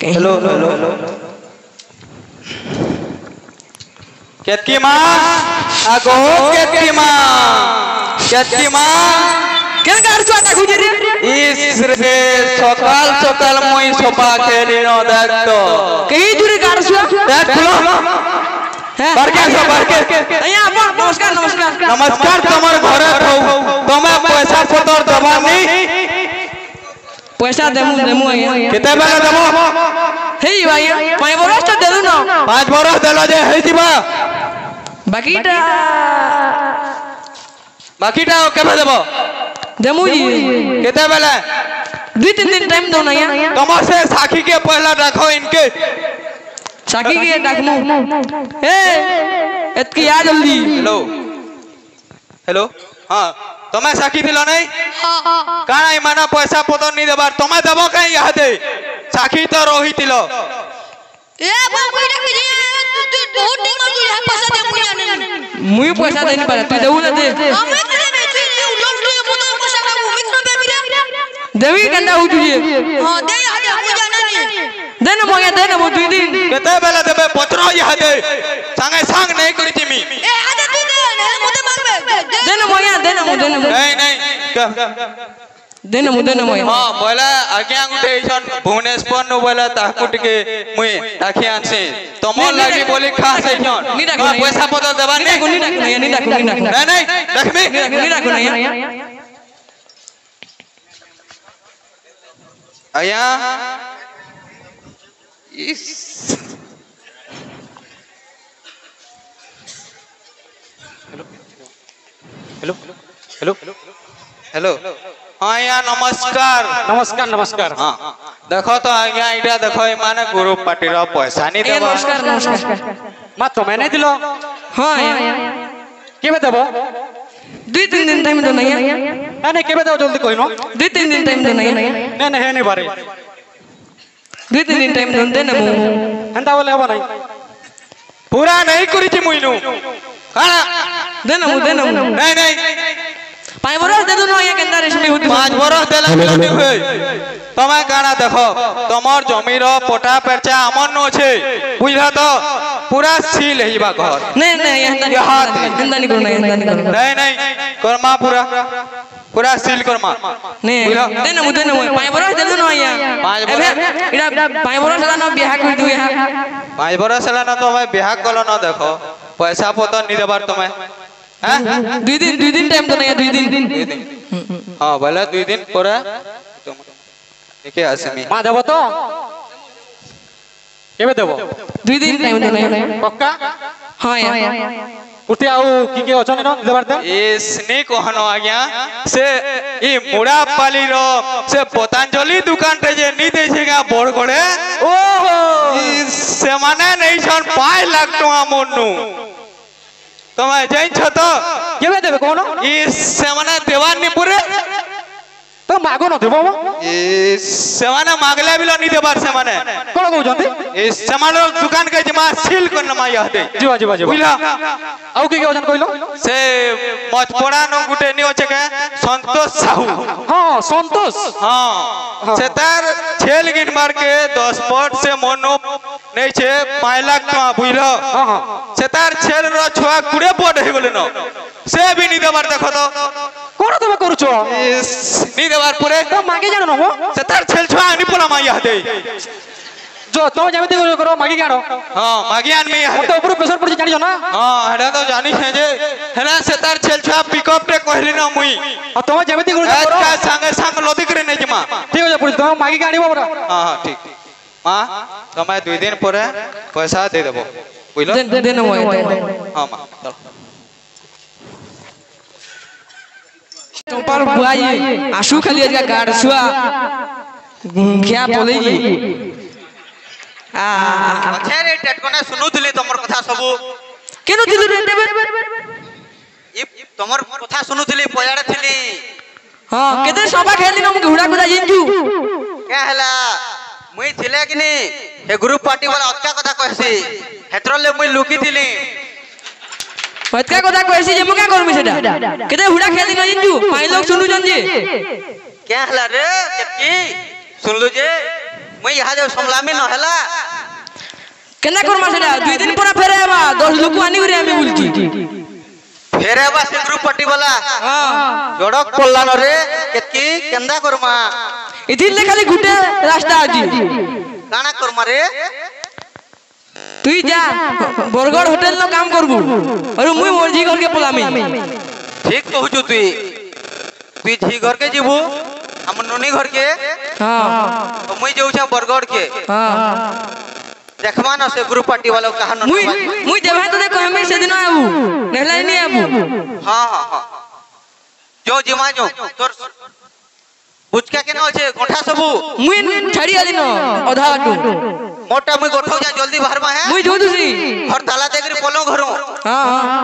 hello hello केतकी माँ आगो केतकी माँ কেন গার চুয়াটা খুঁজে রে इस रे सकाल सकाल मुई सोपा खेली न देख तो कहीं जुरी गार चुआ देख लो बारके सो बारके अయ్యా আপা नमस्कार नमस्कार नमस्कार तमर घरे थौ तमे पैसा पतर दबा नी पैसा देमु अయ్యా केते बेला देबो हेई भाई 5 बरस त देलु न 5 बरस देला जे हेई दिबा बाकीटा केबे देबो देमु जी केते बेला 2-3 दिन टाइम दो ना अయ్యా तमर से साखी के पहला रखो इनके साखी के डाकमु ए एतकी आ जल्दी हेलो हेलो हां तमे साखी दिलो नहीं काना इमाना पैसा पतर नहीं देबार तमे देबो कहीं यहा दे साखी तो रोही दिलो ए बाप रे डाक दे तू बहुत दिन मार दिया पैसा दे मुई जाने मुई पैसा दे नहीं पाला तू देऊ ना दे हमें करे बेची लोग लोग पता पैसा का मुई कर बेबी देवी कंडा हो तुझे हां दे हदे मुई जाने नहीं दे ना मोया दे ना मो 2 दिन केते बेला देबे पतरो यहा दे संगे संग नहीं करी तिमी ए हदे तू दे ना मुते मारबे दे ना मोया दे ना मो नहीं दे ना मोया हां बोला आज्ञा गुटे इसन भुवनेश्वर नो बोला ताकुट के मुई ताखी आनसे तमो लागी बोली खास इसन पैसा पतर देबा नहीं नहीं नहीं रखबी नहीं रखो ना अया इस हेलो हेलो हेलो हाँ या नमस्कार नमस्कार नमस्कार हाँ देखो तो आज्ञा इटा देखो माने गुरु पार्टी रो पैसा नहीं देबो नमस्कार मा तो मैंने दिलो हां केबे देबो 2-3 दिन टाइम दो ना नहीं केबे देबो जल्दी कहिनो 2-3 दिन टाइम दो ना नहीं है नहीं बारे 2-3 दिन टाइम दो दे ना मो हंता बोले हबो नहीं पूरा नहीं करी थी मुइनु खाना दे ना मो नहीं 5 बरस दे दो ना ये केंदा रेशमी होती 5 बरस देला नहीं होय तमे काना देखो तमर जमीर पटा परचा हमन नो छे बुझला तो पूरा सील हेबा घर नहीं हंदा नहीं करो नहीं कर्मा पूरा सील कर्मा नहीं दे ना 5 बरस दे दो ना ये 5 बरस इडा 5 बरस ला ना बियाह कर दू यहां 5 बरस ला ना तो मैं बियाह कलो ना देखो पैसा पतर नहीं देबार तमे हैं 2 दिन टाइम दो ना 2 दिन हां बोले 2 दिन पर एके आसमी मा देबो तो केबे देबो 2 दिन टाइम दो ना पक्का हां यार उठी आउ की अछन न देबार दे इसने कहनो आज्ञा से ई मुड़ा पाली रो से पतंजलि दुकान रे जे नी दे छेगा बोड़ गड़े ओहो से माने नहीं छन 5 लाख टका मोननु तमे जाइन छ तो केबे देबे कोनो ई से माने देवान नी पुरे तो मागो न देबो ई से माने मागले बिलो नी देबार से माने कोन कहू जंती ई से माने दुकान के जमा सील करन मा यह दे जीवा बुझला आउ की वजन कइलो से मचपड़ा नो गुटे नी होचे के संतोष साहू हां संतोष हां से तार छेल गिन मार के 10 पट से मोनो नहीं छे 5 लाख टका बुझलो हां से तार छेल रो छुआ कुड़े पट हे गेले न से भी नी देबार देखो तो कोन तमे करूछो नी देबार पूरे तो मागे जानो न हो से तार छेल छुआ आनी पला मा यह दे जो तो जेमते करो मागे गाड़ो हां मागियान में यह तो ऊपर प्रेशर पड़ जानि ना हां हेडा तो जानी है जे हेला से तार छेल छुआ पिकअप टे कहली न मुई और तो जेमते करो का संगे लदी करे नहीं जमा ठीक हो जा पुलिस तो मागे गाड़ी बाबरा हां हां ठीक मां तमे 2 दिन परे पैसा दे देबो बुझलो दे ना मोया हां मां चलो पर बुआई आंसू खाली का गाड़ छुआ क्या बोलेगी अच्छा रे टेटकोने सुनु दिले तमर कथा सबु केनु दिलु रे देबे ई तमर कथा सुनु दिले पयाडे थिली हां केते सभा खेली न घुड़ा गुड़ा जिंजू क्या हला मुई थिले किनी हे ग्रुप पार्टी वाला अटका कथा कहसी हेतरले मुई लुकी थिली फटका কথা কইছি যে মুকা করবি সেটা কেতে হুড়া খেলি না জিঞ্জু পাই লোক শুনু জন যে क्या हला रे केतकी सुन लो जे मुई यहाँ जब समलामी न हैला केना करबा सेटा 2 दिन पर फेरे आबा 10 लोक आनी करे आमी बोलची फेरे बा से ग्रुप पार्टी वाला जोड़क पल्ला न रे केतकी केंदा करमा इथिन ले खाली गुटे रास्ता आजी काना करमा रे তুই যা বরগড় হোটেল ন কাম করবু আর মুই মোর জি ঘর কে পলামি ठीक कहू तुई तुई झी घर के जीबू हम नोनी घर के हां तो मुई जाऊ छ बरगढ़ के हां देखमा न से ग्रुप पार्टी वाला कहा न मुई जेबे तो देखो हमें से दिन आबू नहला नहीं आबू हां हां हां जो जिमा जो तोर बुचका के न होछे गोठा सबू मुई छाड़ी आली न आधा आटू मोटा मुई गोठौ जा जल्दी बाहर में है मुई जो दूसरी घर ताला देकरी पलो घरो हां हां